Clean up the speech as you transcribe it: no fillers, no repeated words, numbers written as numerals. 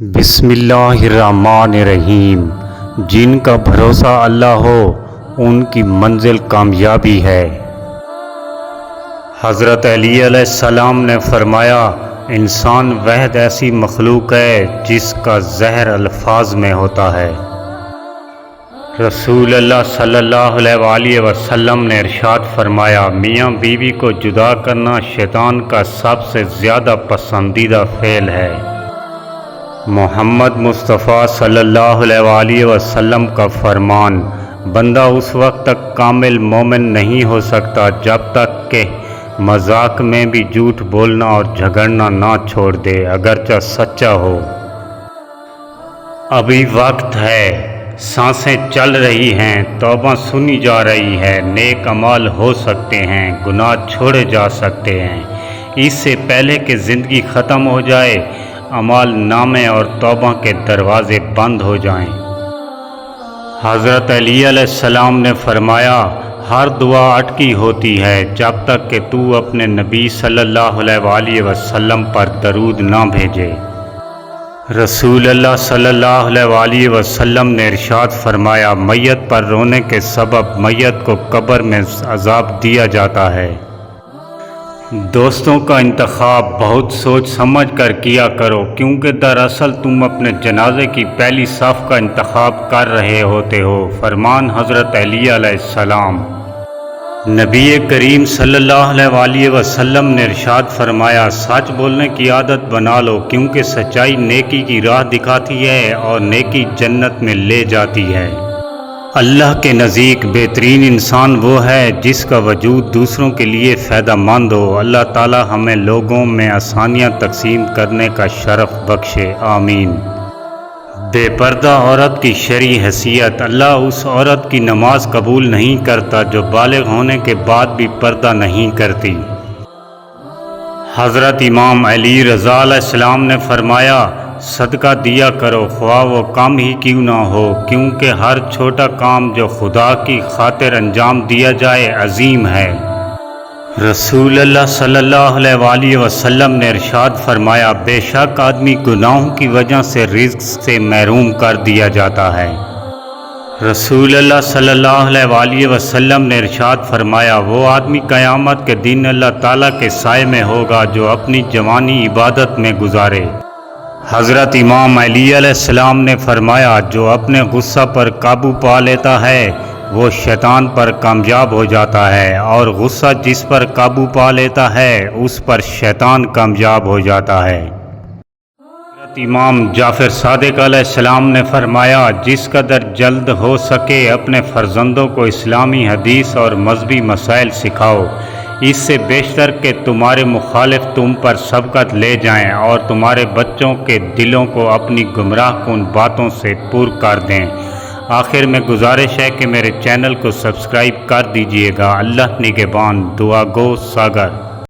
بسم اللہ الرحمن الرحیم۔ جن کا بھروسہ اللہ ہو ان کی منزل کامیابی ہے۔ حضرت علی علیہ السلام نے فرمایا، انسان واحد ایسی مخلوق ہے جس کا زہر الفاظ میں ہوتا ہے۔ رسول اللہ صلی اللہ علیہ وآلہ وسلم نے ارشاد فرمایا، میاں بیوی کو جدا کرنا شیطان کا سب سے زیادہ پسندیدہ فعل ہے۔ محمد مصطفیٰ صلی اللہ علیہ وآلہ وسلم کا فرمان، بندہ اس وقت تک کامل مومن نہیں ہو سکتا جب تک کہ مذاق میں بھی جھوٹ بولنا اور جھگڑنا نہ چھوڑ دے، اگرچہ سچا ہو۔ ابھی وقت ہے، سانسیں چل رہی ہیں، توبہ سنی جا رہی ہے، نیک اعمال ہو سکتے ہیں، گناہ چھوڑے جا سکتے ہیں۔ اس سے پہلے کہ زندگی ختم ہو جائے، اعمال نامے اور توبہ کے دروازے بند ہو جائیں۔ حضرت علی علیہ السلام نے فرمایا، ہر دعا اٹکی ہوتی ہے جب تک کہ تو اپنے نبی صلی اللہ علیہ وآلہ وسلم پر درود نہ بھیجے۔ رسول اللہ صلی اللہ علیہ وآلہ وسلم نے ارشاد فرمایا، میت پر رونے کے سبب میت کو قبر میں عذاب دیا جاتا ہے۔ دوستوں کا انتخاب بہت سوچ سمجھ کر کیا کرو، کیونکہ دراصل تم اپنے جنازے کی پہلی صف کا انتخاب کر رہے ہوتے ہو۔ فرمان حضرت علی علیہ السلام۔ نبی کریم صلی اللہ علیہ وآلہ وسلم نے ارشاد فرمایا، سچ بولنے کی عادت بنا لو، کیونکہ سچائی نیکی کی راہ دکھاتی ہے اور نیکی جنت میں لے جاتی ہے۔ اللہ کے نزدیک بہترین انسان وہ ہے جس کا وجود دوسروں کے لیے فائدہ مند ہو۔ اللہ تعالی ہمیں لوگوں میں آسانیاں تقسیم کرنے کا شرف بخشے، آمین۔ بے پردہ عورت کی شرعی حیثیت۔ اللہ اس عورت کی نماز قبول نہیں کرتا جو بالغ ہونے کے بعد بھی پردہ نہیں کرتی۔ حضرت امام علی رضا علیہ السلام نے فرمایا، صدقہ دیا کرو خواہ وہ کم ہی کیوں نہ ہو، کیونکہ ہر چھوٹا کام جو خدا کی خاطر انجام دیا جائے عظیم ہے۔ رسول اللہ صلی اللہ علیہ وآلہ وسلم نے ارشاد فرمایا، بے شک آدمی گناہوں کی وجہ سے رزق سے محروم کر دیا جاتا ہے۔ رسول اللہ صلی اللہ علیہ وآلہ وسلم نے ارشاد فرمایا، وہ آدمی قیامت کے دن اللہ تعالیٰ کے سائے میں ہوگا جو اپنی جوانی عبادت میں گزارے۔ حضرت امام علی علیہ السلام نے فرمایا، جو اپنے غصہ پر قابو پا لیتا ہے وہ شیطان پر کامیاب ہو جاتا ہے، اور غصہ جس پر قابو پا لیتا ہے اس پر شیطان کامیاب ہو جاتا ہے۔ حضرت امام جعفر صادق علیہ السلام نے فرمایا، جس قدر جلد ہو سکے اپنے فرزندوں کو اسلامی حدیث اور مذہبی مسائل سکھاؤ، اس سے بیشتر کہ تمہارے مخالف تم پر سبقت لے جائیں اور تمہارے بچوں کے دلوں کو اپنی گمراہ کن باتوں سے پُر کر دیں۔ آخر میں گزارش ہے کہ میرے چینل کو سبسکرائب کر دیجیے گا۔ اللہ نگہبان۔ دعا گو ساگر۔